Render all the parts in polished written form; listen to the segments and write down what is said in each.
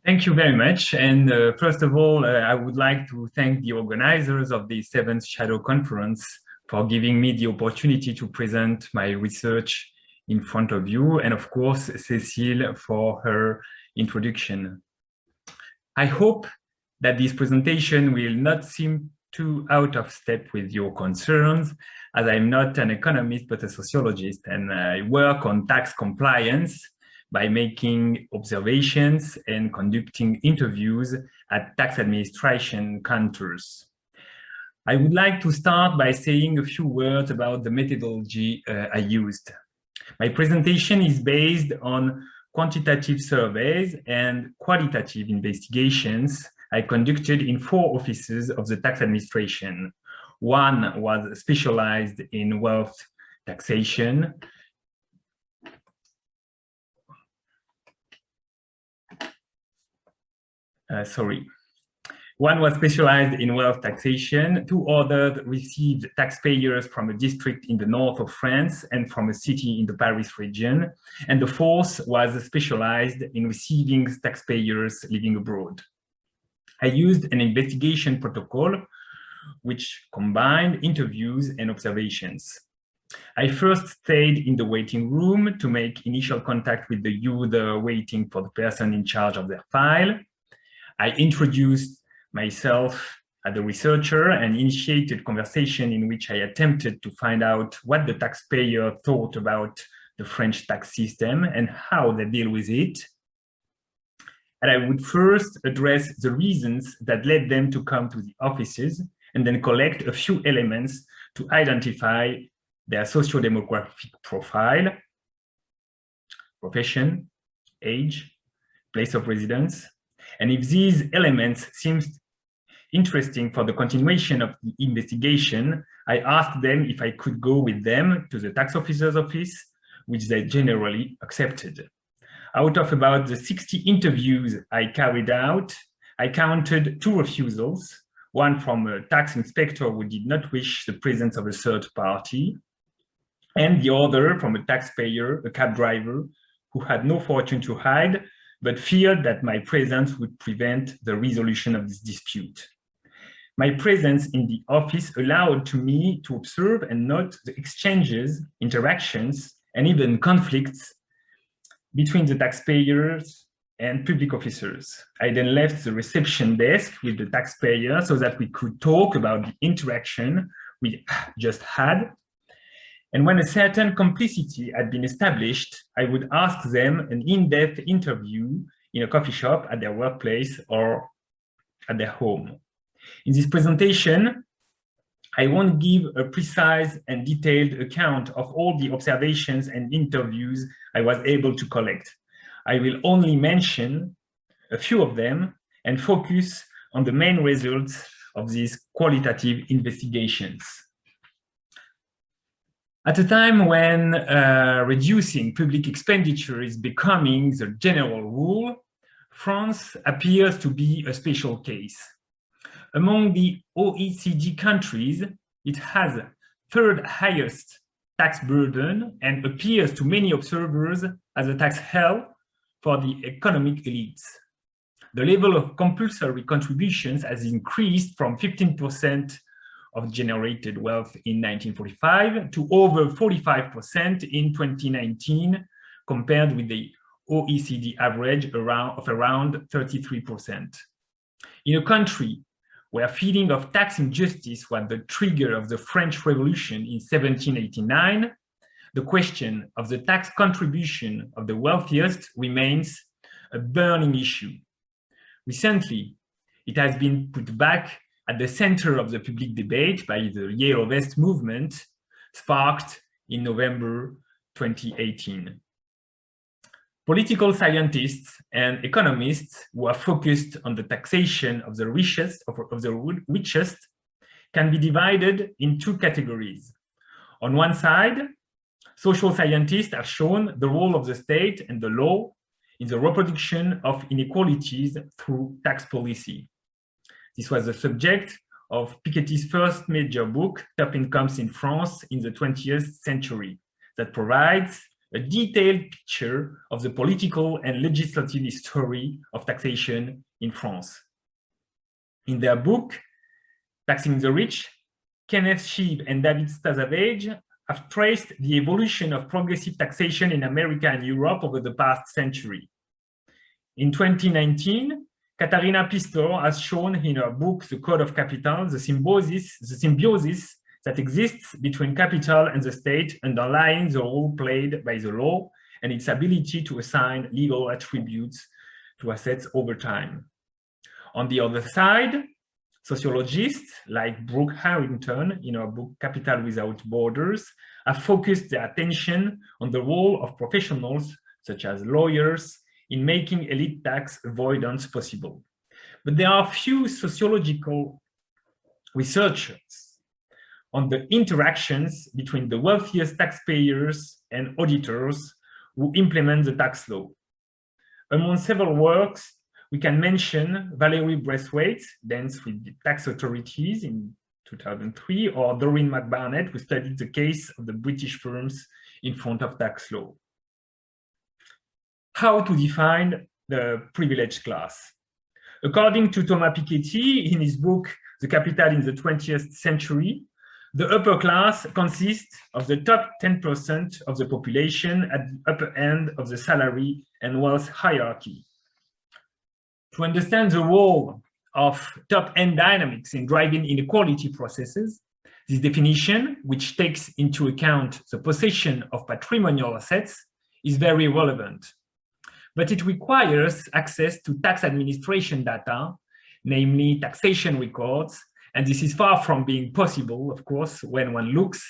Thank you very much. And first of all, I would like to thank the organizers of the 7th Shadow Conference for giving me the opportunity to present my research in front of you, and of course, Cécile for her introduction. I hope that this presentation will not seem too out of step with your concerns, as I'm not an economist, but a sociologist, and I work on tax compliance by making observations and conducting interviews at tax administration counters. I would like to start by saying a few words about the methodology I used. My presentation is based on quantitative surveys and qualitative investigations I conducted in 4 offices of the tax administration. One was specialized in wealth taxation. One was specialized in wealth taxation, 2 others received taxpayers from a district in the north of France and from a city in the Paris region, and the 4th was specialized in receiving taxpayers living abroad. I used an investigation protocol which combined interviews and observations. I first stayed in the waiting room to make initial contact with the user waiting for the person in charge of their file. I introduced myself as a researcher and initiated conversation in which I attempted to find out what the taxpayer thought about the French tax system and how they deal with it. And I would first address the reasons that led them to come to the offices, and then collect a few elements to identify their socio-demographic profile, profession, age, place of residence. And if these elements seem interesting for the continuation of the investigation, I asked them if I could go with them to the tax officer's office, which they generally accepted. Out of about the 60 interviews I carried out, I counted 2 refusals, one from a tax inspector who did not wish the presence of a third party, and the other from a taxpayer, a cab driver, who had no fortune to hide, but feared that my presence would prevent the resolution of this dispute. My presence in the office allowed to me to observe and note the exchanges, interactions, and even conflicts between the taxpayers and public officers. I then left the reception desk with the taxpayer so that we could talk about the interaction we just had. And when a certain complicity had been established, I would ask them an in-depth interview in a coffee shop, at their workplace, or at their home. In this presentation, I won't give a precise and detailed account of all the observations and interviews I was able to collect. I will only mention a few of them and focus on the main results of these qualitative investigations. At a time when reducing public expenditure is becoming the general rule, France appears to be a special case. Among the OECD countries, it has the 3rd highest tax burden and appears to many observers as a tax hell for the economic elites. The level of compulsory contributions has increased from 15% of generated wealth in 1945 to over 45% in 2019, compared with the OECD average of around 33%. In a country where feeling of tax injustice was the trigger of the French Revolution in 1789, the question of the tax contribution of the wealthiest remains a burning issue. Recently, it has been put back at the center of the public debate by the Yellow Vest movement, sparked in November 2018. Political scientists and economists who are focused on the taxation of the richest can be divided in 2 categories. On one side, social scientists have shown the role of the state and the law in the reproduction of inequalities through tax policy. This was the subject of Piketty's first major book, Top Incomes in France in the 20th Century, that provides a detailed picture of the political and legislative history of taxation in France. In their book, Taxing the Rich, Kenneth Sheeb and David Stazavage have traced the evolution of progressive taxation in America and Europe over the past century. In 2019, Katharina Pistor has shown in her book, The Code of Capital, the symbiosis that exists between capital and the state, underlying the role played by the law and its ability to assign legal attributes to assets over time. On the other side, sociologists like Brooke Harrington, in her book Capital Without Borders, have focused their attention on the role of professionals, such as lawyers, in making elite tax avoidance possible. But there are few sociological researchers on the interactions between the wealthiest taxpayers and auditors who implement the tax law. Among several works, we can mention Valerie Braithwaite's Dance with the Tax Authorities in 2003, or Doreen McBarnett, who studied the case of the British firms in front of tax law. How to define the privileged class? According to Thomas Piketty, in his book, The Capital in the 20th Century, the upper class consists of the top 10% of the population at the upper end of the salary and wealth hierarchy. To understand the role of top-end dynamics in driving inequality processes, this definition, which takes into account the possession of patrimonial assets, is very relevant. But it requires access to tax administration data, namely taxation records, and this is far from being possible, of course, when one looks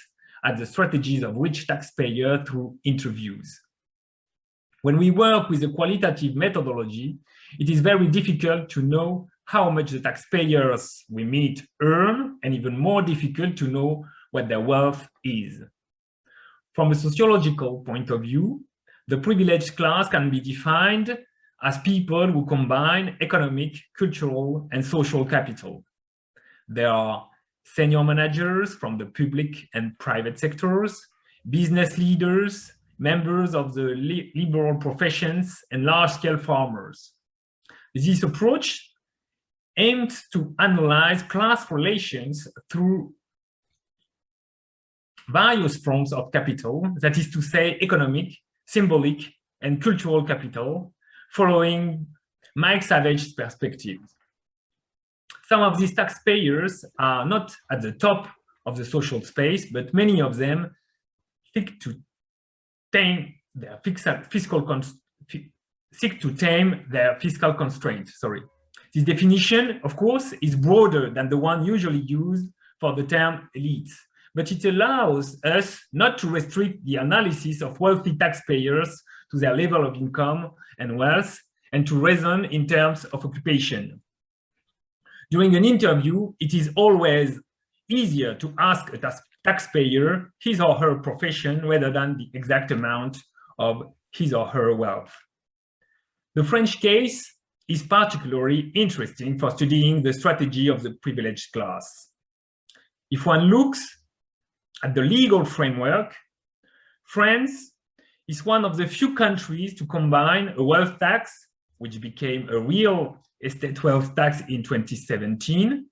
at the strategies of rich taxpayers through interviews. When we work with a qualitative methodology, it is very difficult to know how much the taxpayers we meet earn, and even more difficult to know what their wealth is. From a sociological point of view, the privileged class can be defined as people who combine economic, cultural, and social capital. There are senior managers from the public and private sectors, business leaders, members of the liberal professions, and large-scale farmers. This approach aims to analyze class relations through various forms of capital, that is to say, economic, symbolic, and cultural capital, following Mike Savage's perspective. Some of these taxpayers are not at the top of the social space, but many of them seek to tame their fiscal constraints. This definition, of course, is broader than the one usually used for the term elites, but it allows us not to restrict the analysis of wealthy taxpayers to their level of income and wealth, and to reason in terms of occupation. During an interview, it is always easier to ask a taxpayer his or her profession rather than the exact amount of his or her wealth. The French case is particularly interesting for studying the strategy of the privileged class. If one looks at the legal framework, France is one of the few countries to combine a wealth tax, which became a real estate wealth tax in 2017,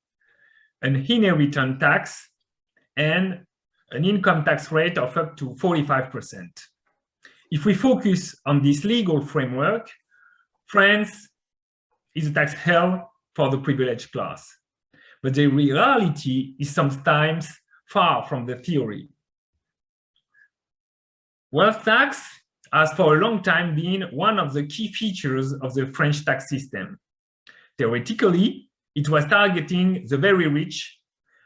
an inheritance tax, and an income tax rate of up to 45%. If we focus on this legal framework, France is a tax hell for the privileged class. But the reality is sometimes far from the theory. Wealth tax has for a long time been one of the key features of the French tax system. Theoretically, it was targeting the very rich,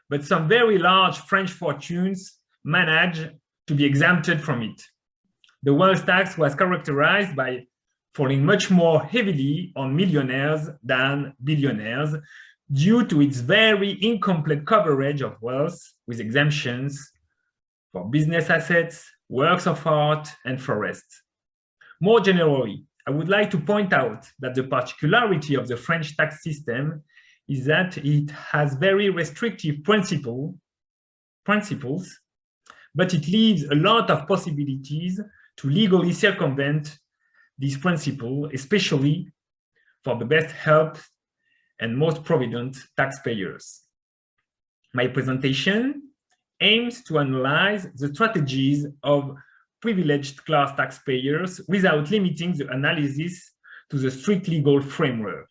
but some very large French fortunes managed to be exempted from it. The wealth tax was characterized by falling much more heavily on millionaires than billionaires due to its very incomplete coverage of wealth with exemptions for business assets, works of art, and forests. More generally, I would like to point out that the particularity of the French tax system is that it has very restrictive principles, but it leaves a lot of possibilities to legally circumvent this principle, especially for the best helped and most provident taxpayers. My presentation aims to analyze the strategies of privileged class taxpayers without limiting the analysis to the strict legal framework.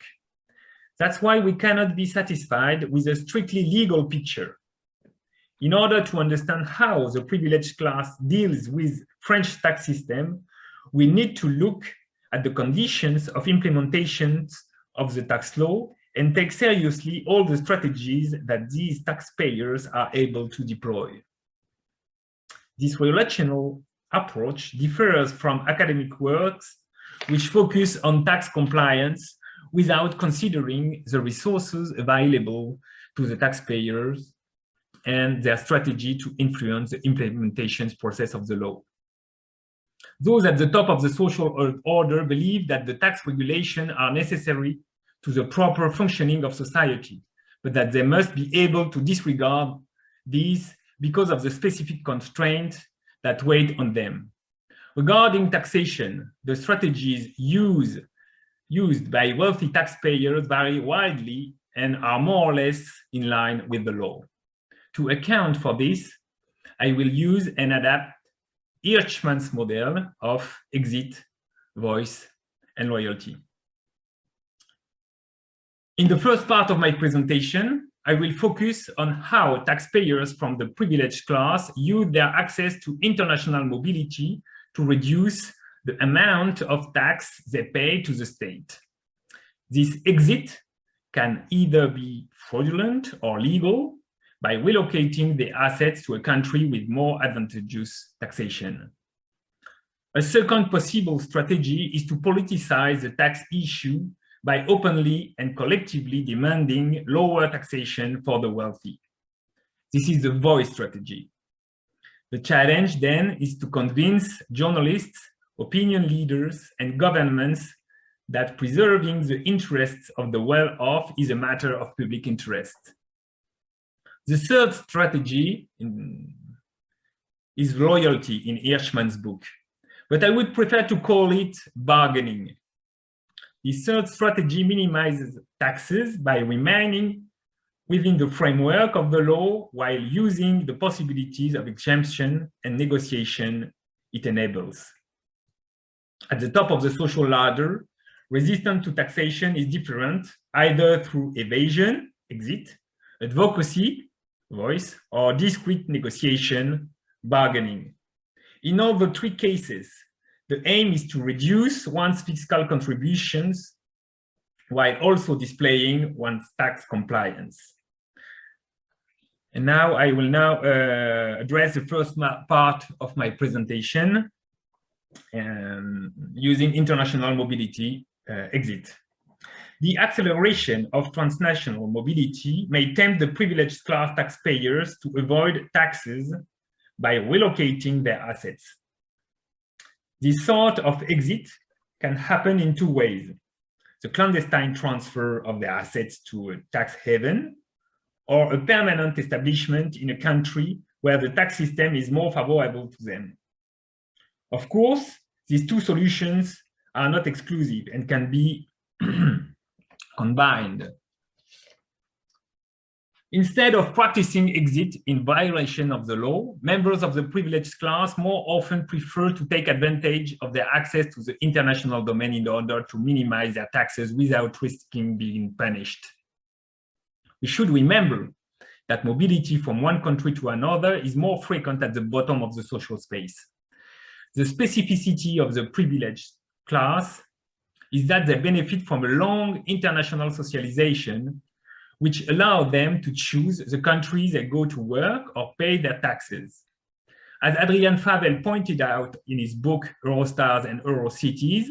That's why we cannot be satisfied with a strictly legal picture. In order to understand how the privileged class deals with French tax system, we need to look at the conditions of implementation of the tax law and take seriously all the strategies that these taxpayers are able to deploy. This relational approach differs from academic works which focus on tax compliance without considering the resources available to the taxpayers and their strategy to influence the implementation process of the law. Those at the top of the social order believe that the tax regulations are necessary to the proper functioning of society, but that they must be able to disregard these because of the specific constraints that weigh on them. Regarding taxation, the strategies used by wealthy taxpayers vary widely and are more or less in line with the law. To account for this, I will use and adapt Hirschman's model of exit, voice, and loyalty. In the first part of my presentation, I will focus on how taxpayers from the privileged class use their access to international mobility to reduce the amount of tax they pay to the state. This exit can either be fraudulent or legal by relocating the assets to a country with more advantageous taxation. A second possible strategy is to politicize the tax issue by openly and collectively demanding lower taxation for the wealthy. This is the voice strategy. The challenge then is to convince journalists, opinion leaders, and governments that preserving the interests of the well-off is a matter of public interest. The third strategy is loyalty in Hirschman's book, but I would prefer to call it bargaining. The third strategy minimizes taxes by remaining within the framework of the law while using the possibilities of exemption and negotiation it enables. At the top of the social ladder, resistance to taxation is different either through evasion, exit, advocacy, voice, or discrete negotiation, bargaining. In all the three cases, the aim is to reduce one's fiscal contributions while also displaying one's tax compliance. And now I will address the first part of my presentation using international mobility exit. The acceleration of transnational mobility may tempt the privileged class taxpayers to avoid taxes by relocating their assets. This sort of exit can happen in two ways: the clandestine transfer of their assets to a tax haven, or a permanent establishment in a country where the tax system is more favorable to them. Of course, these two solutions are not exclusive and can be combined. Instead of practicing exit in violation of the law, members of the privileged class more often prefer to take advantage of their access to the international domain in order to minimize their taxes without risking being punished. We should remember that mobility from one country to another is more frequent at the bottom of the social space. The specificity of the privileged class is that they benefit from a long international socialization, which allow them to choose the countries they go to work or pay their taxes. As Adrian Favel pointed out in his book, Eurostars and Eurocities,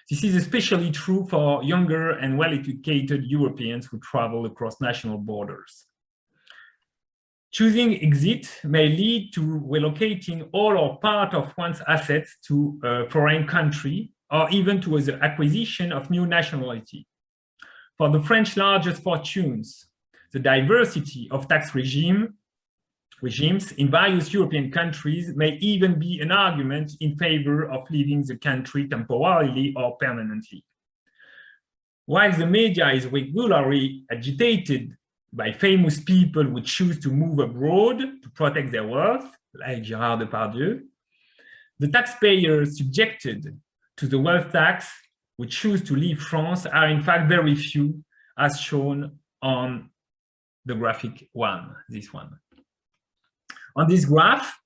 this is especially true for younger and well-educated Europeans who travel across national borders. Choosing exit may lead to relocating all or part of one's assets to a foreign country, or even to the acquisition of new nationality. For the French largest fortunes, the diversity of tax regime regimes in various European countries may even be an argument in favor of leaving the country temporarily or permanently. While the media is regularly agitated by famous people who choose to move abroad to protect their wealth, like Gérard Depardieu, the taxpayers subjected to the wealth tax who choose to leave France are in fact very few, as shown on the graphic one, this one. On this graph,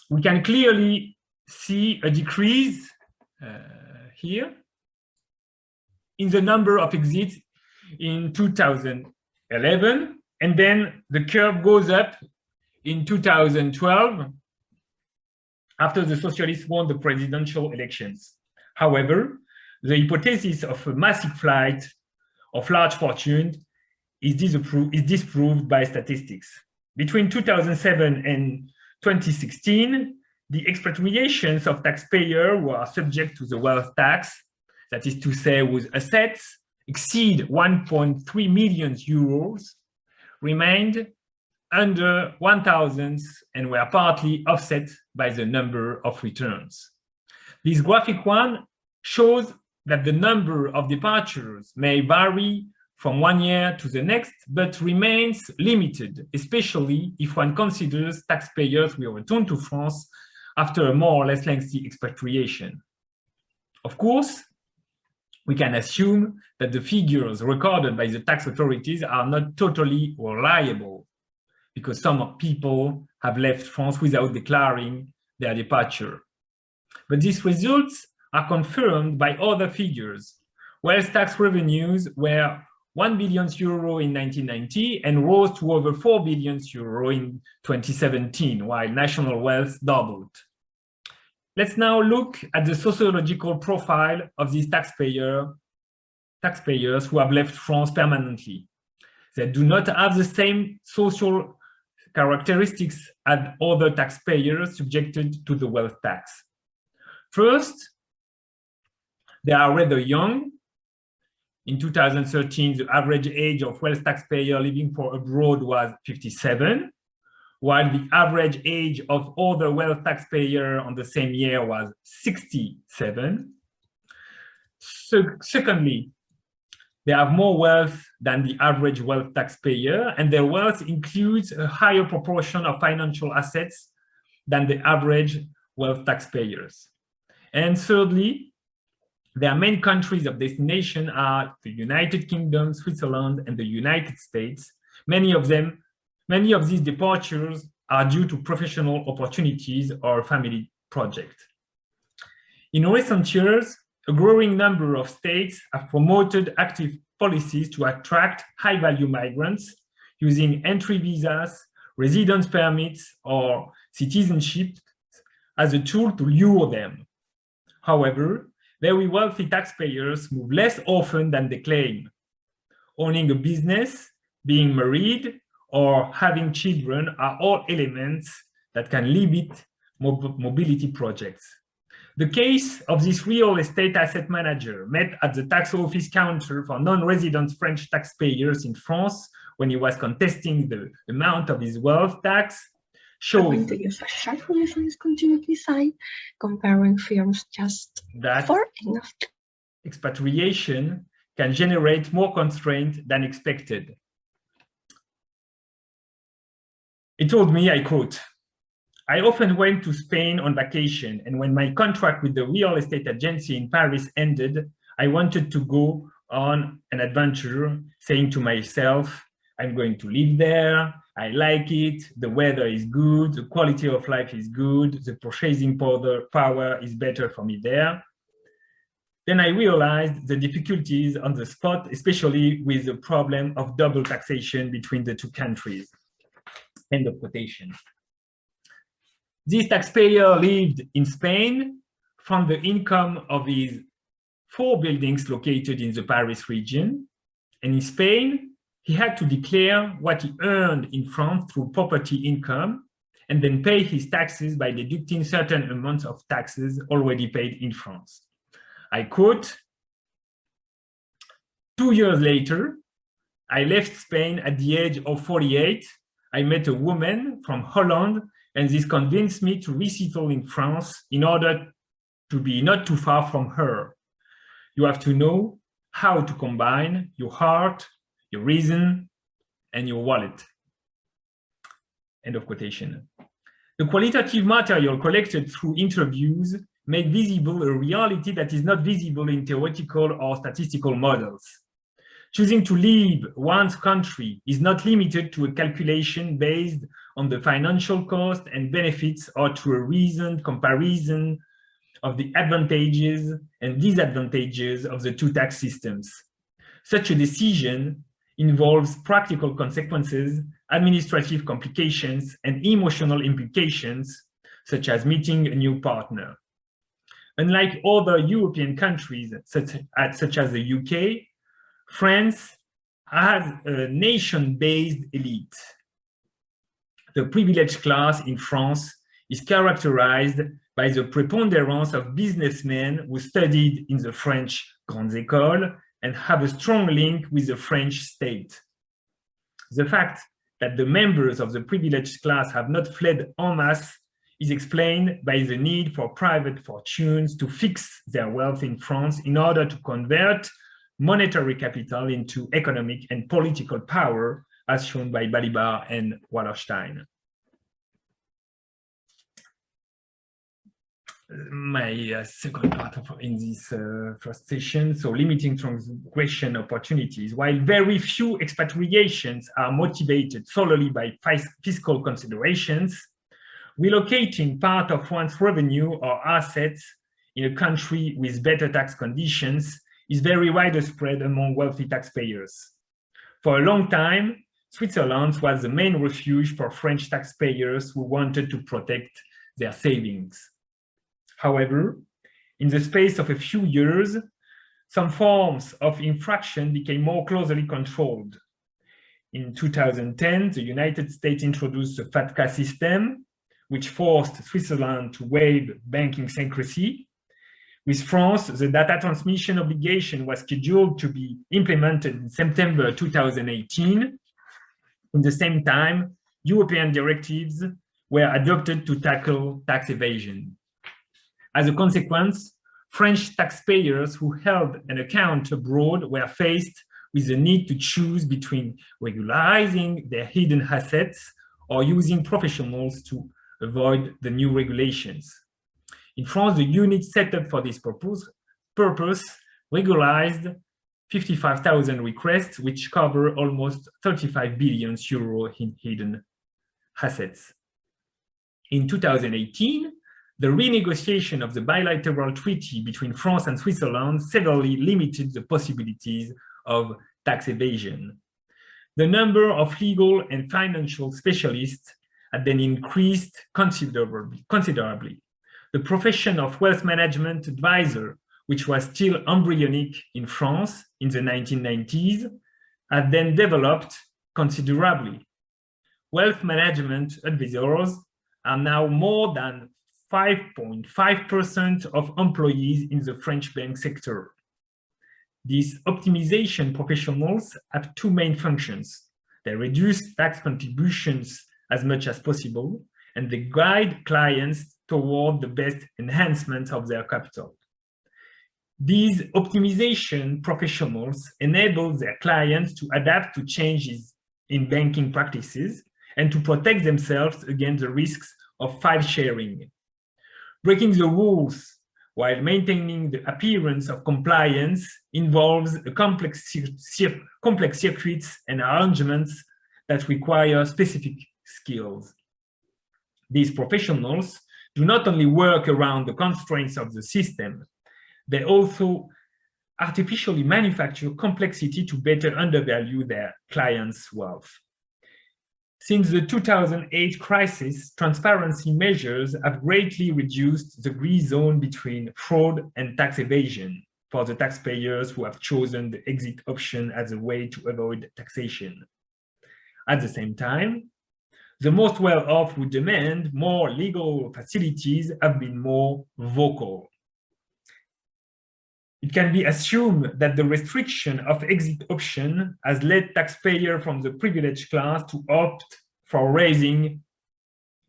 we can clearly see a decrease here in the number of exits in 2011, and then the curve goes up in 2012 after the socialists won the presidential elections. However, the hypothesis of a massive flight of large fortunes is disproved by statistics. Between 2007 and 2016, the expatriations of taxpayers who are subject to the wealth tax, that is to say, whose assets exceed 1.3 million euros, remained under 1,000 and were partly offset by the number of returns. This graphic one shows that the number of departures may vary from one year to the next, but remains limited, especially if one considers taxpayers will return to France after a more or less lengthy expatriation. Of course, we can assume that the figures recorded by the tax authorities are not totally reliable, because some people have left France without declaring their departure. But these results are confirmed by other figures. Wealth tax revenues were 1 billion euro in 1990 and rose to over 4 billion euro in 2017, while national wealth doubled. Let's now look at the sociological profile of these taxpayers who have left France permanently. They do not have the same social characteristics as other taxpayers subjected to the wealth tax. First, they are rather young. In 2013, the average age of wealth taxpayer living for abroad was 57, while the average age of other wealth taxpayer on the same year was 67. Secondly, they have more wealth than the average wealth taxpayer, and their wealth includes a higher proportion of financial assets than the average wealth taxpayers. And thirdly, their main countries of destination are the United Kingdom, Switzerland, and the United States. Many of these departures are due to professional opportunities or family projects. In recent years, a growing number of states have promoted active policies to attract high-value migrants using entry visas, residence permits, or citizenship as a tool to lure them. However, very wealthy taxpayers move less often than they claim. Owning a business, being married, or having children are all elements that can limit mobility projects. The case of this real estate asset manager met at the tax office counter for non-resident French taxpayers in France when he was contesting the amount of his wealth tax shows I'm going to use a sharp reference continuity sign comparing firms just that for enough. Expatriation can generate more constraint than expected. He told me, I quote, "I often went to Spain on vacation, and when my contract with the real estate agency in Paris ended, I wanted to go on an adventure, saying to myself, I'm going to live there, I like it, the weather is good, the quality of life is good, the purchasing power is better for me there. Then I realized the difficulties on the spot, especially with the problem of double taxation between the two countries." End of quotation. This taxpayer lived in Spain from the income of his 4 buildings located in the Paris region. And in Spain, he had to declare what he earned in France through property income and then pay his taxes by deducting certain amounts of taxes already paid in France. I quote, "2 years later, I left Spain at the age of 48. I met a woman from Holland, and this convinced me to resettle in France in order to be not too far from her. You have to know how to combine your heart, your reason, and your wallet. End of quotation. The qualitative material collected through interviews make visible a reality that is not visible in theoretical or statistical models. Choosing to leave one's country is not limited to a calculation based on the financial cost and benefits or to a reasoned comparison of the advantages and disadvantages of the two tax systems. Such a decision involves practical consequences, administrative complications, and emotional implications, such as meeting a new partner. Unlike other European countries, such as the UK, France has a nation-based elite. The privileged class in France is characterized by the preponderance of businessmen who studied in the French Grandes Écoles and have a strong link with the French state. The fact that the members of the privileged class have not fled en masse is explained by the need for private fortunes to fix their wealth in France in order to convert monetary capital into economic and political power, as shown by Balibar and Wallerstein. My second part in this first session, so limiting transgression opportunities. While very few expatriations are motivated solely by fiscal considerations, relocating part of one's revenue or assets in a country with better tax conditions is very widespread among wealthy taxpayers. For a long time, Switzerland was the main refuge for French taxpayers who wanted to protect their savings. However, in the space of a few years, some forms of infraction became more closely controlled. In 2010, the United States introduced the FATCA system, which forced Switzerland to waive banking secrecy. With France, the data transmission obligation was scheduled to be implemented in September 2018. In the same time, European directives were adopted to tackle tax evasion. As a consequence, French taxpayers who held an account abroad were faced with the need to choose between regularizing their hidden assets or using professionals to avoid the new regulations. In France, the unit set up for this purpose regularized 55,000 requests, which cover almost 35 billion euro in hidden assets. In 2018, the renegotiation of the bilateral treaty between France and Switzerland severely limited the possibilities of tax evasion. The number of legal and financial specialists had then increased considerably. The profession of wealth management advisor, which was still embryonic in France in the 1990s, had then developed considerably. Wealth management advisors are now more than 5.5% of employees in the French bank sector. These optimization professionals have two main functions. They reduce tax contributions as much as possible, and they guide clients toward the best enhancement of their capital. These optimization professionals enable their clients to adapt to changes in banking practices and to protect themselves against the risks of file sharing. Breaking the rules while maintaining the appearance of compliance involves a complex circuits and arrangements that require specific skills. These professionals do not only work around the constraints of the system, they also artificially manufacture complexity to better undervalue their clients' wealth. Since the 2008 crisis, transparency measures have greatly reduced the gray zone between fraud and tax evasion for the taxpayers who have chosen the exit option as a way to avoid taxation. At the same time, the most well-off who demand more legal facilities have been more vocal. It can be assumed that the restriction of exit option has led taxpayers from the privileged class to opt for raising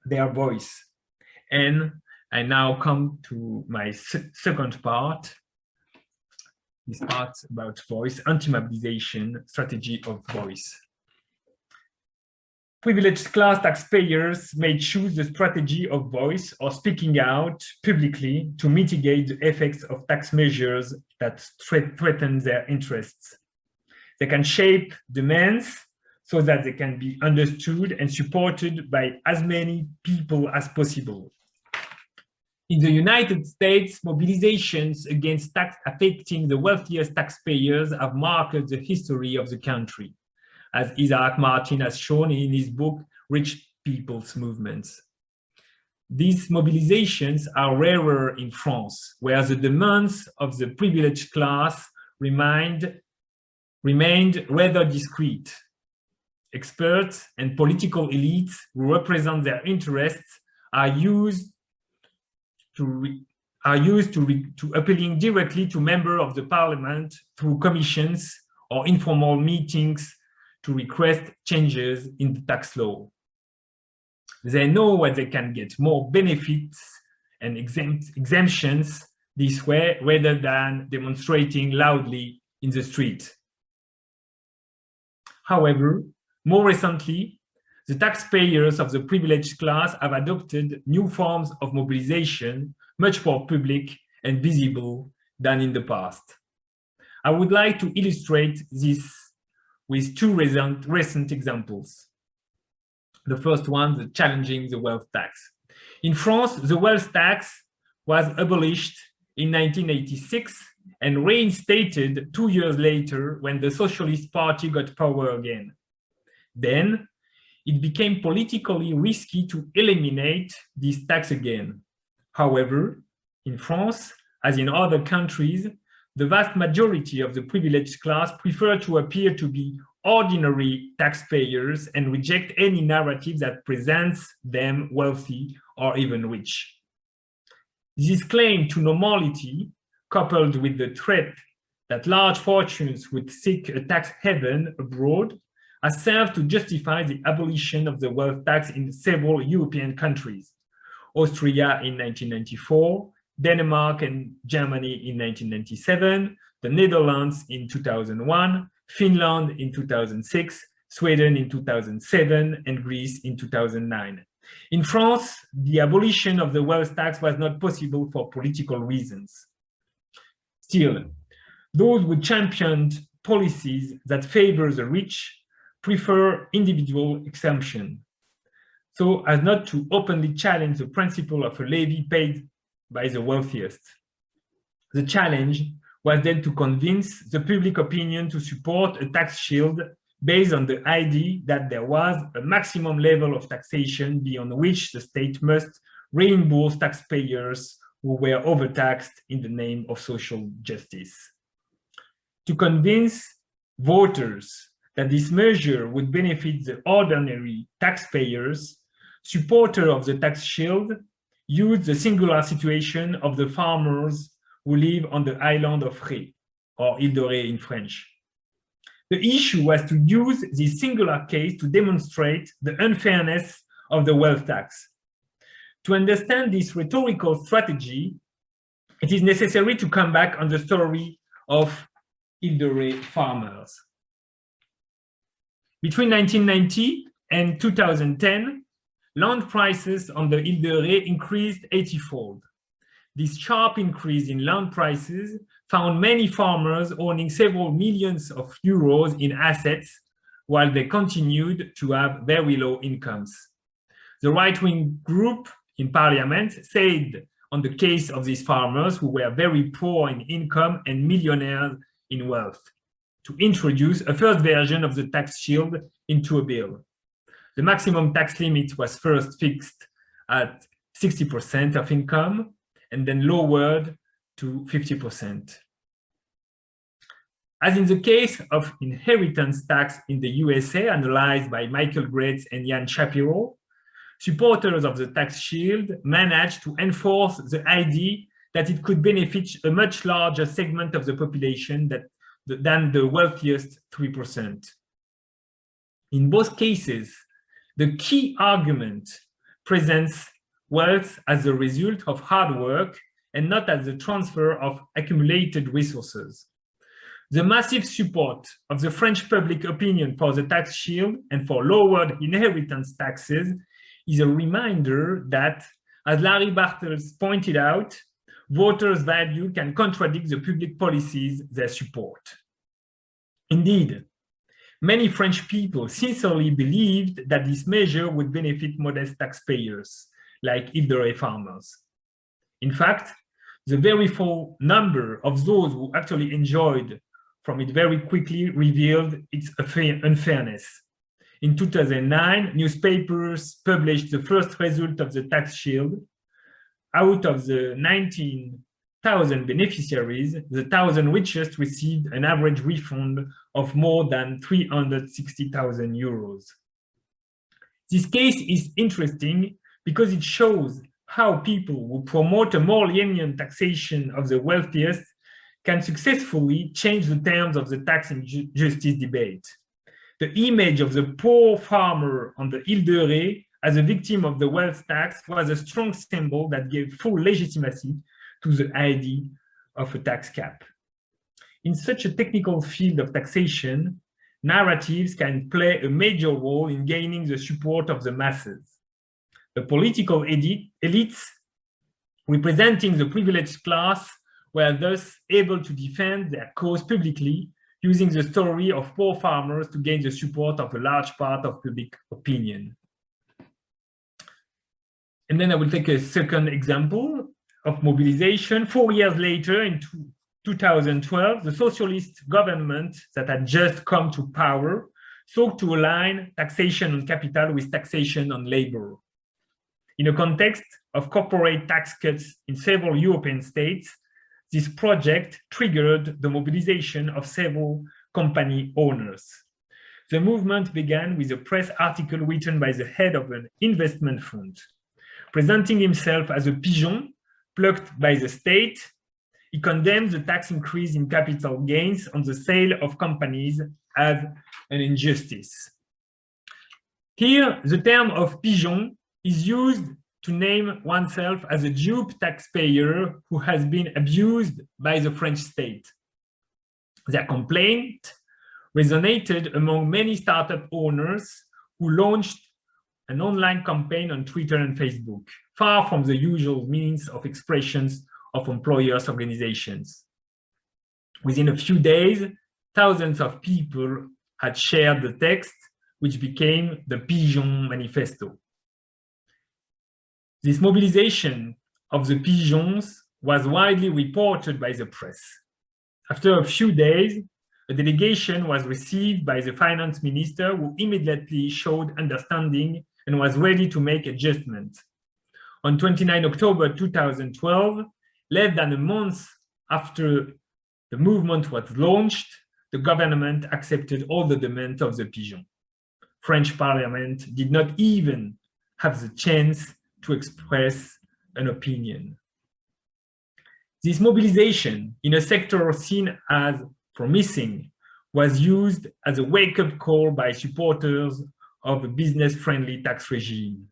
their voice. And I now come to my second part. This part about voice, anti-mobilization, strategy of voice. Privileged class taxpayers may choose the strategy of voice or speaking out publicly to mitigate the effects of tax measures that threaten their interests. They can shape demands so that they can be understood and supported by as many people as possible. In the United States, mobilizations against tax affecting the wealthiest taxpayers have marked the history of the country, as Isaac Martin has shown in his book, Rich People's Movements. These mobilizations are rarer in France, where the demands of the privileged class remained rather discreet. Experts and political elites who represent their interests are used to appealing directly to members of the parliament through commissions or informal meetings to request changes in the tax law. They know what they can get more benefits and exemptions this way rather than demonstrating loudly in the street. However, more recently, the taxpayers of the privileged class have adopted new forms of mobilization, much more public and visible than in the past. I would like to illustrate this with two recent examples. The first one, the challenging the wealth tax. In France, the wealth tax was abolished in 1986 and reinstated 2 years later when the Socialist Party got power again. Then, it became politically risky to eliminate this tax again. However, in France, as in other countries, the vast majority of the privileged class prefer to appear to be ordinary taxpayers and reject any narrative that presents them wealthy or even rich. This claim to normality, coupled with the threat that large fortunes would seek a tax haven abroad, has served to justify the abolition of the wealth tax in several European countries. Austria in 1994, Denmark and Germany in 1997, the Netherlands in 2001, Finland in 2006, Sweden in 2007, and Greece in 2009. In France, the abolition of the wealth tax was not possible for political reasons. Still, those who championed policies that favor the rich prefer individual exemption, so as not to openly challenge the principle of a levy paid by the wealthiest. The challenge was then to convince the public opinion to support a tax shield based on the idea that there was a maximum level of taxation beyond which the state must reimburse taxpayers who were overtaxed in the name of social justice. To convince voters that this measure would benefit the ordinary taxpayers, supporters of the tax shield used the singular situation of the farmers who live on the island of Ré, or Île de Ré in French. The issue was to use this singular case to demonstrate the unfairness of the wealth tax. To understand this rhetorical strategy, it is necessary to come back on the story of Île de Ré farmers. Between 1990 and 2010, land prices on the Île de Ré increased 80-fold. This sharp increase in land prices found many farmers owning several millions of euros in assets while they continued to have very low incomes. The right-wing group in parliament said on the case of these farmers who were very poor in income and millionaires in wealth, to introduce a first version of the tax shield into a bill. The maximum tax limit was first fixed at 60% of income and then lowered to 50%. As in the case of inheritance tax in the USA, analyzed by Michael Graetz and Jan Shapiro, supporters of the tax shield managed to enforce the idea that it could benefit a much larger segment of the population than the wealthiest 3%. In both cases, The key argument presents wealth as a result of hard work and not as the transfer of accumulated resources. The massive support of the French public opinion for the tax shield and for lowered inheritance taxes is a reminder that, as Larry Bartels pointed out, voters' value can contradict the public policies they support. Indeed, many French people sincerely believed that this measure would benefit modest taxpayers, like if-they-were farmers. In fact, the very full number of those who actually enjoyed from it very quickly revealed its unfairness. In 2009, newspapers published the first result of the tax shield. Out of the 19,000 beneficiaries, the 1,000 richest received an average refund of more than 360,000 euros. This case is interesting because it shows how people who promote a more lenient taxation of the wealthiest can successfully change the terms of the tax injustice debate. The image of the poor farmer on the Ile de Ré as a victim of the wealth tax was a strong symbol that gave full legitimacy to the idea of a tax cap. In such a technical field of taxation, narratives can play a major role in gaining the support of the masses. The political elites representing the privileged class were thus able to defend their cause publicly, using the story of poor farmers to gain the support of a large part of public opinion. And then I will take a second example of mobilization. 4 years later, in 2012, the socialist government that had just come to power sought to align taxation on capital with taxation on labor. In a context of corporate tax cuts in several European states, this project triggered the mobilization of several company owners. The movement began with a press article written by the head of an investment fund. Presenting himself as a pigeon plucked by the state, he condemned the tax increase in capital gains on the sale of companies as an injustice. Here, the term of pigeon is used to name oneself as a dupe taxpayer who has been abused by the French state. Their complaint resonated among many startup owners who launched an online campaign on Twitter and Facebook, far from the usual means of expressions of employers' organizations. Within a few days, thousands of people had shared the text, which became the Pigeon Manifesto. This mobilization of the pigeons was widely reported by the press. After a few days, a delegation was received by the finance minister, who immediately showed understanding and was ready to make adjustments. On 29 October 2012, less than a month after the movement was launched, the government accepted all the demands of the pigeon. French parliament did not even have the chance to express an opinion. This mobilization in a sector seen as promising was used as a wake-up call by supporters of a business-friendly tax regime.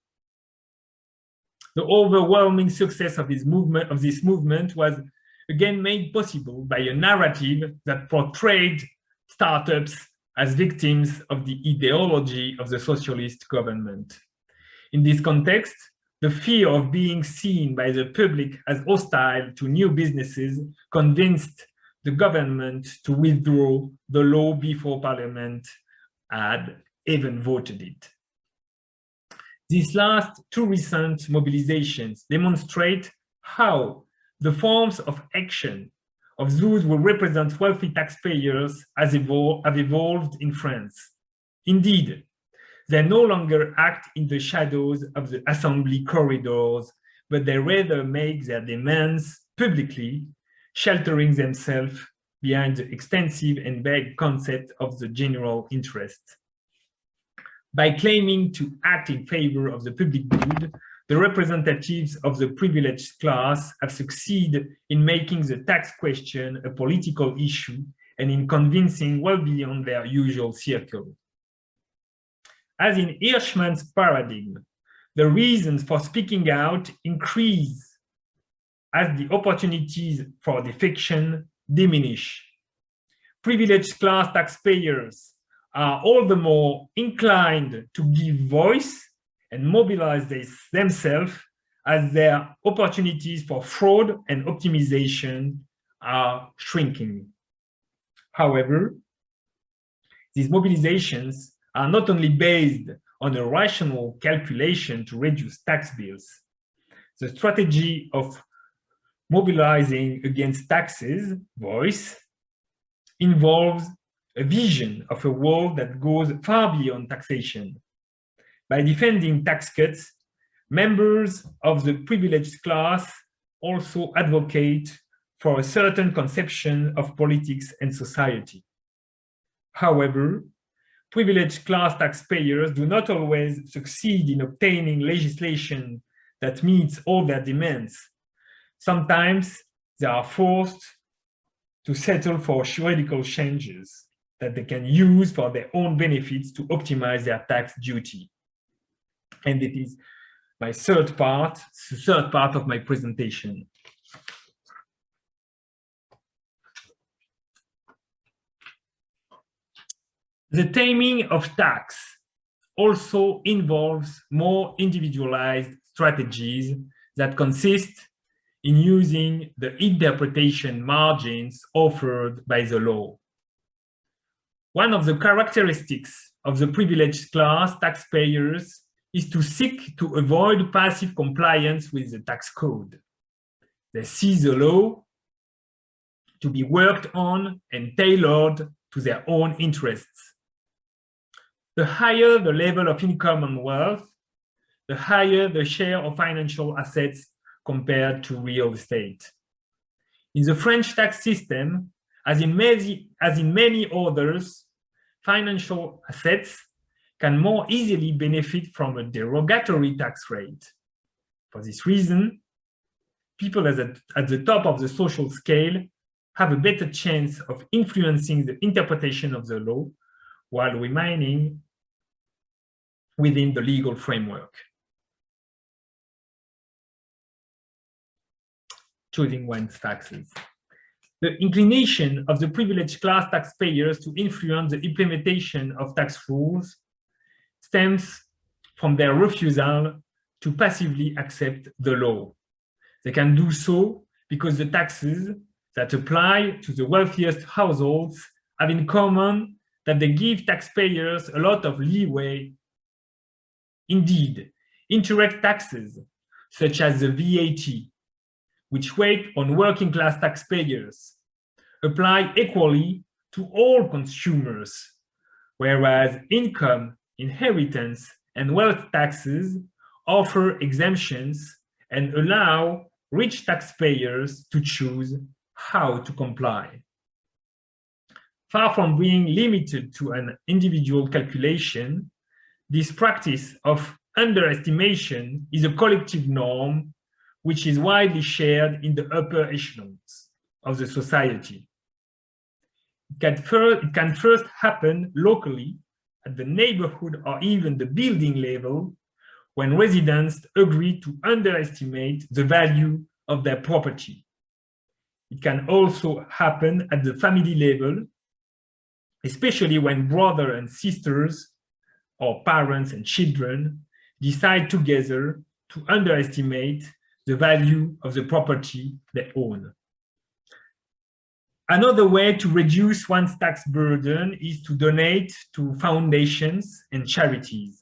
The overwhelming success of this movement was again made possible by a narrative that portrayed startups as victims of the ideology of the socialist government. In this context, the fear of being seen by the public as hostile to new businesses convinced the government to withdraw the law before Parliament had even voted it. These last two recent mobilizations demonstrate how the forms of action of those who represent wealthy taxpayers have evolved in France. Indeed, they no longer act in the shadows of the assembly corridors, but they rather make their demands publicly, sheltering themselves behind the extensive and vague concept of the general interest. By claiming to act in favor of the public good, the representatives of the privileged class have succeeded in making the tax question a political issue and in convincing well beyond their usual circle. As in Hirschman's paradigm, the reasons for speaking out increase as the opportunities for defection diminish. Privileged class taxpayers are all the more inclined to give voice and mobilize themselves as their opportunities for fraud and optimization are shrinking. However, these mobilizations are not only based on a rational calculation to reduce tax bills. The strategy of mobilizing against taxes, voice, involves a vision of a world that goes far beyond taxation. By defending tax cuts, members of the privileged class also advocate for a certain conception of politics and society. However, privileged class taxpayers do not always succeed in obtaining legislation that meets all their demands. Sometimes they are forced to settle for juridical changes that they can use for their own benefits to optimize their tax duty. And it is my third part, the third part of my presentation. The taming of tax also involves more individualized strategies that consist in using the interpretation margins offered by the law. One of the characteristics of the privileged class taxpayers is to seek to avoid passive compliance with the tax code. They see the law to be worked on and tailored to their own interests. The higher the level of income and wealth, the higher the share of financial assets compared to real estate. In the French tax system, as in many others, financial assets can more easily benefit from a derogatory tax rate. For this reason, people at the top of the social scale have a better chance of influencing the interpretation of the law while remaining within the legal framework. Choosing one's taxes. The inclination of the privileged class taxpayers to influence the implementation of tax rules stems from their refusal to passively accept the law. They can do so because the taxes that apply to the wealthiest households have in common that they give taxpayers a lot of leeway. Indeed, indirect taxes, such as the VAT, which weigh on working class taxpayers, apply equally to all consumers, whereas income, inheritance, and wealth taxes offer exemptions and allow rich taxpayers to choose how to comply. Far from being limited to an individual calculation, this practice of underestimation is a collective norm which is widely shared in the upper echelons of the society. It can first happen locally at the neighborhood or even the building level when residents agree to underestimate the value of their property. It can also happen at the family level, especially when brothers and sisters or parents and children decide together to underestimate the value of the property they own. Another way to reduce one's tax burden is to donate to foundations and charities.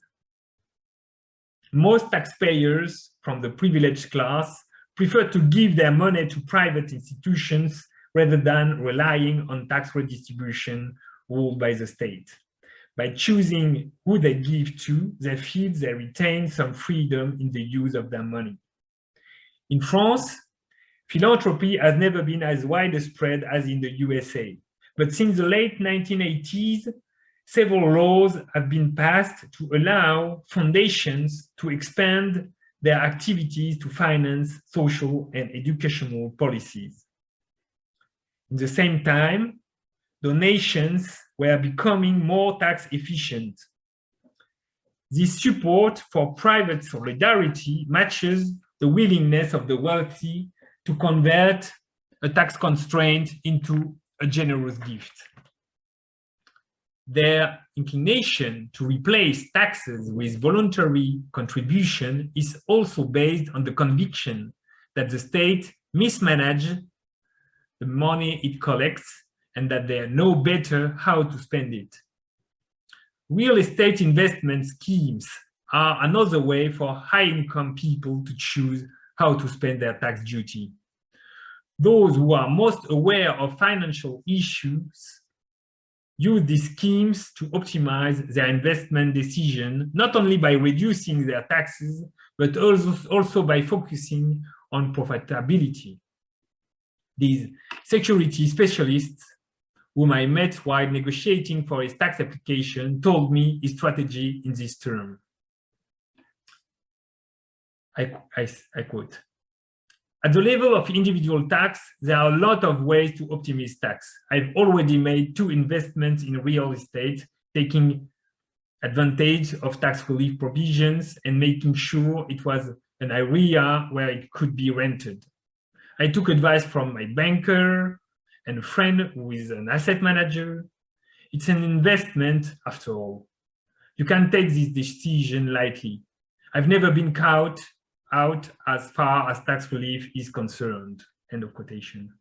Most taxpayers from the privileged class prefer to give their money to private institutions rather than relying on tax redistribution ruled by the state. By choosing who they give to, they feel they retain some freedom in the use of their money. In France, philanthropy has never been as widespread as in the USA, but since the late 1980s, several laws have been passed to allow foundations to expand their activities to finance social and educational policies. At the same time, donations were becoming more tax efficient. This support for private solidarity matches the willingness of the wealthy to convert a tax constraint into a generous gift. Their inclination to replace taxes with voluntary contribution is also based on the conviction that the state mismanages the money it collects and that they know better how to spend it. Real estate investment schemes are another way for high-income people to choose how to spend their tax duty. Those who are most aware of financial issues use these schemes to optimize their investment decision, not only by reducing their taxes, but also by focusing on profitability. These security specialists whom I met while negotiating for his tax application told me his strategy in this term. I quote, "At the level of individual tax, there are a lot of ways to optimize tax. I've already made 2 investments in real estate, taking advantage of tax relief provisions and making sure it was an area where it could be rented. I took advice from my banker and a friend who is an asset manager. It's an investment after all. You can't take this decision lightly. I've never been caught out as far as tax relief is concerned." End of quotation.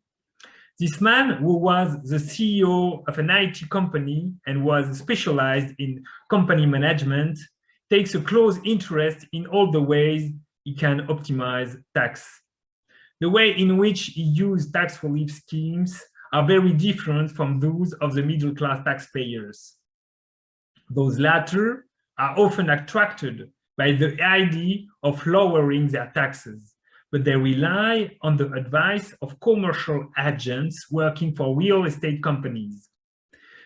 This man, who was the CEO of an IT company and was specialized in company management, takes a close interest in all the ways he can optimize tax. The way in which he used tax relief schemes are very different from those of the middle-class taxpayers. Those latter are often attracted by the idea of lowering their taxes, but they rely on the advice of commercial agents working for real estate companies.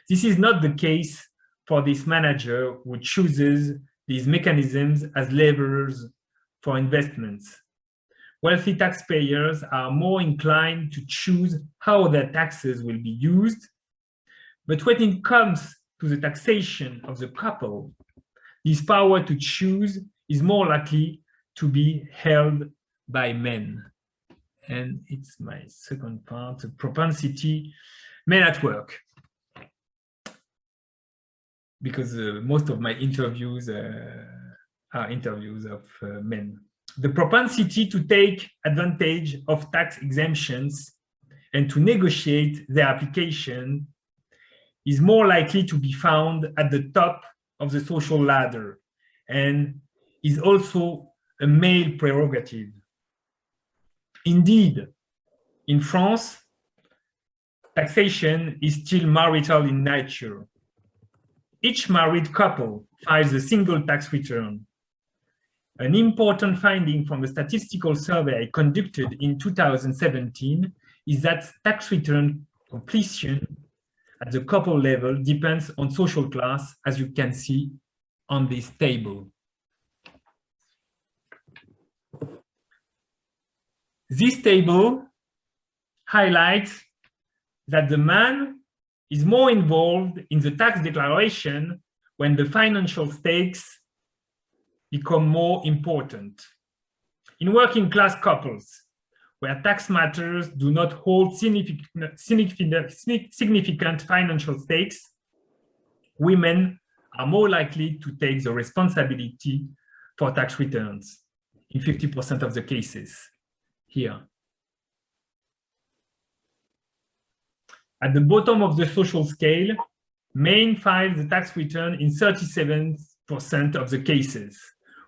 This is not the case for this manager who chooses these mechanisms as levers for investments. Wealthy taxpayers are more inclined to choose how their taxes will be used, but when it comes to the taxation of the couple, this power to choose is more likely to be held by men. And it's my second part, the propensity, men at work. Because most of my interviews are interviews of men. The propensity to take advantage of tax exemptions and to negotiate their application is more likely to be found at the top of the social ladder and is also a male prerogative. Indeed, in France, taxation is still marital in nature. Each married couple files a single tax return. An important finding from a statistical survey conducted in 2017 is that tax return completion at the couple level depends on social class, as you can see on this table. This table highlights that the man is more involved in the tax declaration when the financial stakes become more important. In working class couples, where tax matters do not hold significant financial stakes, women are more likely to take the responsibility for tax returns in 50% of the cases here. At the bottom of the social scale, men file the tax return in 37% of the cases,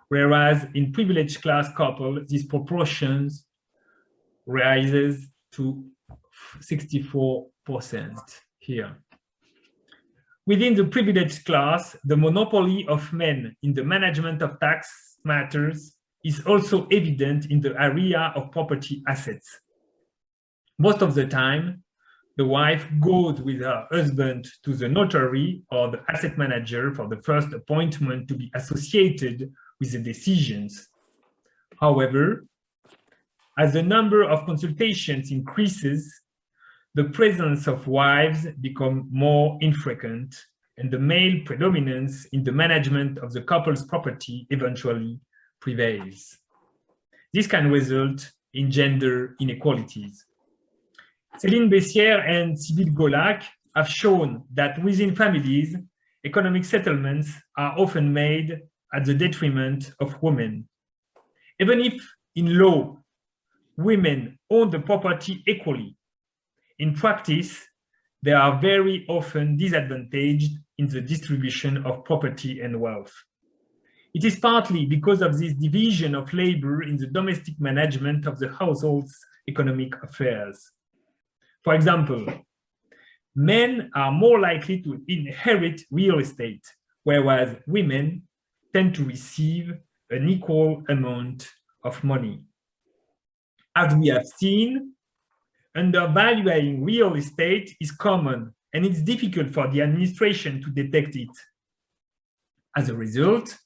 whereas in privileged class couples, these proportions rises to 64% here. Within the privileged class, the monopoly of men in the management of tax matters is also evident in the area of property assets. Most of the time, the wife goes with her husband to the notary or the asset manager for the first appointment to be associated with the decisions. However, as the number of consultations increases, the presence of wives becomes more infrequent and the male predominance in the management of the couple's property eventually prevails. This can result in gender inequalities. Céline Bessière and Sybille Golac have shown that within families, economic settlements are often made at the detriment of women. Even if in law, women own the property equally, in practice, they are very often disadvantaged in the distribution of property and wealth. It is partly because of this division of labor in the domestic management of the household's economic affairs. For example, men are more likely to inherit real estate, whereas women tend to receive an equal amount of money. As we have seen, undervaluing real estate is common, and it's difficult for the administration to detect it. As a result,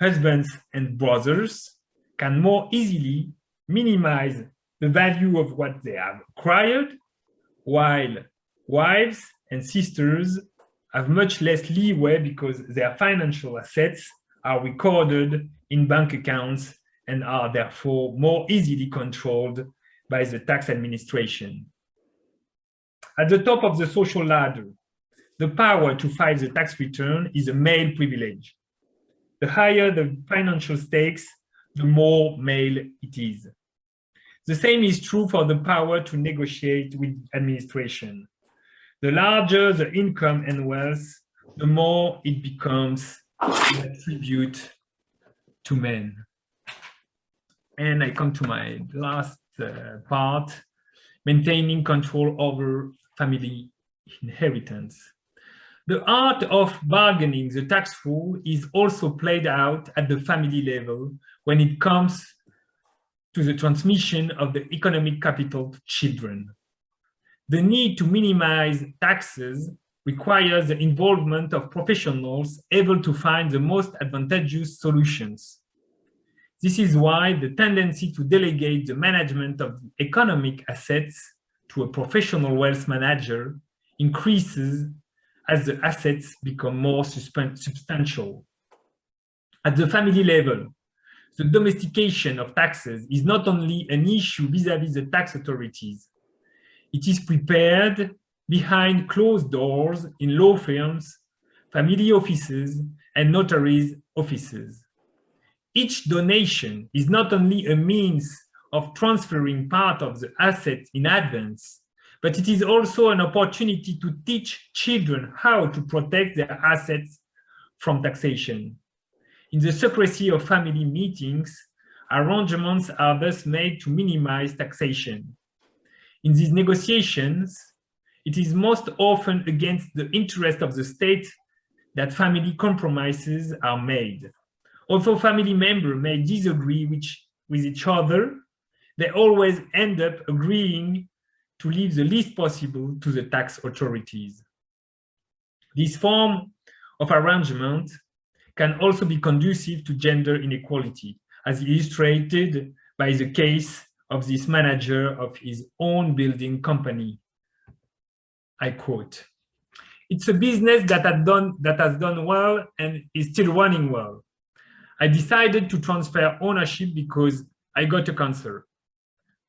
husbands and brothers can more easily minimize the value of what they have acquired, while wives and sisters have much less leeway because their financial assets are recorded in bank accounts and are therefore more easily controlled by the tax administration. At the top of the social ladder, the power to file the tax return is a male privilege. The higher the financial stakes, the more male it is. The same is true for the power to negotiate with administration. The larger the income and wealth, the more it becomes a tribute to men. And I come to my last part, maintaining control over family inheritance. The art of bargaining the tax rule is also played out at the family level when it comes to the transmission of the economic capital to children. The need to minimize taxes requires the involvement of professionals able to find the most advantageous solutions. This is why the tendency to delegate the management of the economic assets to a professional wealth manager increases as the assets become more substantial. At the family level, the domestication of taxes is not only an issue vis-à-vis the tax authorities, it is prepared behind closed doors in law firms, family offices, and notaries' offices. Each donation is not only a means of transferring part of the assets in advance, but it is also an opportunity to teach children how to protect their assets from taxation. In the secrecy of family meetings, arrangements are thus made to minimize taxation. In these negotiations, it is most often against the interest of the state that family compromises are made. Although family members may disagree with each other, they always end up agreeing to leave the least possible to the tax authorities. This form of arrangement can also be conducive to gender inequality, as illustrated by the case of this manager of his own building company. I quote, "It's a business that has done well and is still running well. I decided to transfer ownership because I got a cancer.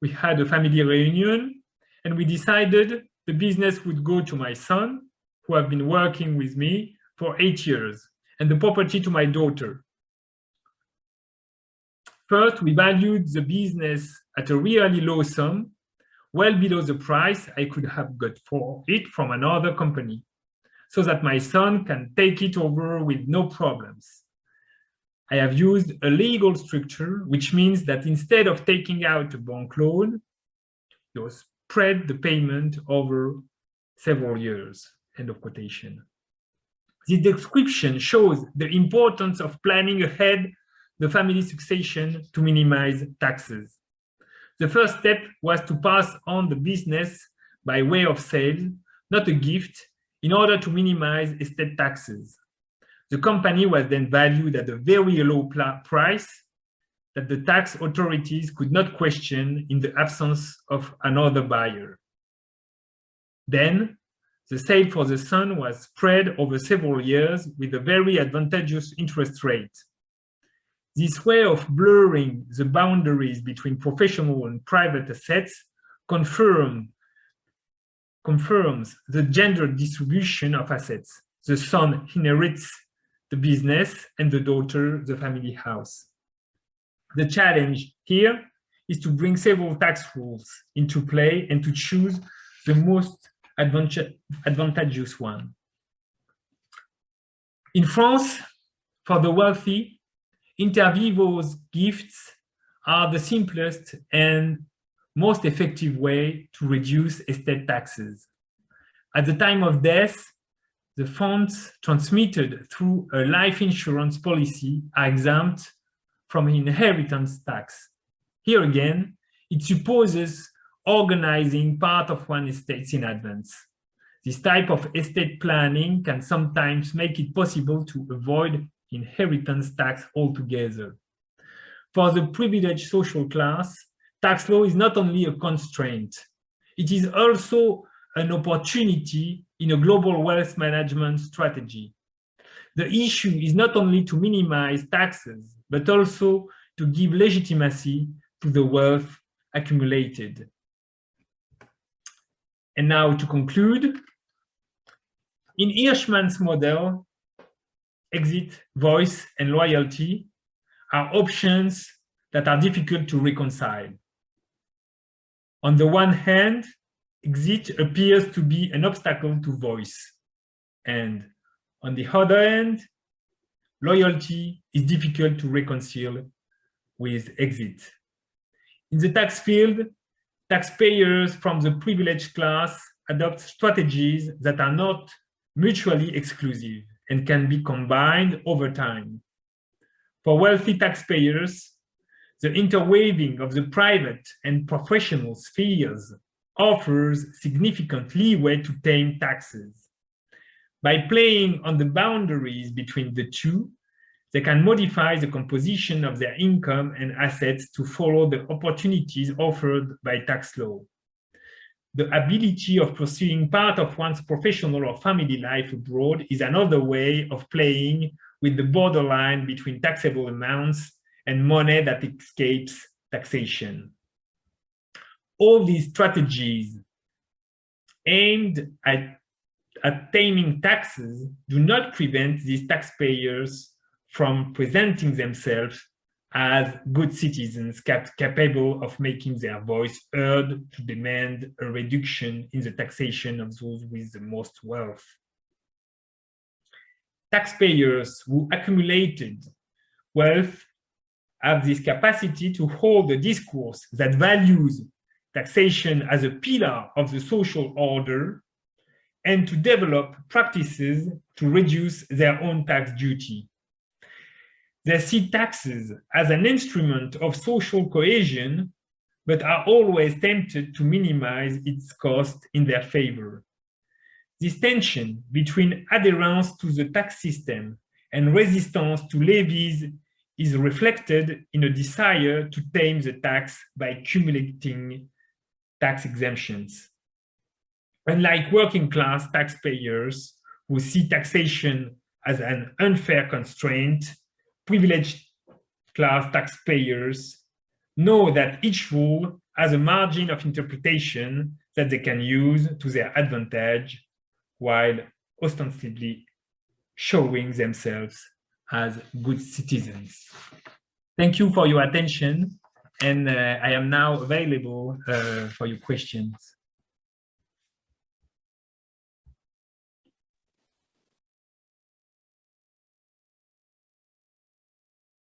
We had a family reunion and we decided the business would go to my son, who have been working with me for 8 years, and the property to my daughter. First, we valued the business at a really low sum, well below the price I could have got for it from another company, so that my son can take it over with no problems. I have used a legal structure, which means that instead of taking out a bank loan, you spread the payment over several years." End of quotation. This description shows the importance of planning ahead the family succession to minimize taxes. The first step was to pass on the business by way of sale, not a gift, in order to minimize estate taxes. The company was then valued at a very low price that the tax authorities could not question in the absence of another buyer. Then, The sale for the son was spread over several years with a very advantageous interest rate. This way of blurring the boundaries between professional and private assets confirms the gender distribution of assets. The son inherits the business and the daughter the family house. The challenge here is to bring several tax rules into play and to choose the most advantageous one. In France, for the wealthy, inter vivos gifts are the simplest and most effective way to reduce estate taxes. At the time of death, the funds transmitted through a life insurance policy are exempt from inheritance tax. Here again, it supposes organizing part of one's estate in advance. This type of estate planning can sometimes make it possible to avoid inheritance tax altogether. For the privileged social class, tax law is not only a constraint, it is also an opportunity in a global wealth management strategy. The issue is not only to minimize taxes, but also to give legitimacy to the wealth accumulated. And now to conclude, in Hirschman's model, exit, voice, and loyalty are options that are difficult to reconcile. On the one hand, exit appears to be an obstacle to voice. And on the other hand, loyalty is difficult to reconcile with exit. In the tax field, taxpayers from the privileged class adopt strategies that are not mutually exclusive and can be combined over time. For wealthy taxpayers, the interweaving of the private and professional spheres offers significant leeway to tame taxes. By playing on the boundaries between the two, they can modify the composition of their income and assets to follow the opportunities offered by tax law. The ability of pursuing part of one's professional or family life abroad is another way of playing with the borderline between taxable amounts and money that escapes taxation. All these strategies aimed at taming taxes do not prevent these taxpayers from presenting themselves as good citizens capable of making their voice heard to demand a reduction in the taxation of those with the most wealth. Taxpayers who accumulated wealth have this capacity to hold a discourse that values taxation as a pillar of the social order and to develop practices to reduce their own tax duty. They see taxes as an instrument of social cohesion, but are always tempted to minimize its cost in their favor. This tension between adherence to the tax system and resistance to levies is reflected in a desire to tame the tax by accumulating tax exemptions. Unlike working class taxpayers who see taxation as an unfair constraint, privileged class taxpayers know that each rule has a margin of interpretation that they can use to their advantage while ostensibly showing themselves as good citizens. Thank you for your attention, and I am now available for your questions.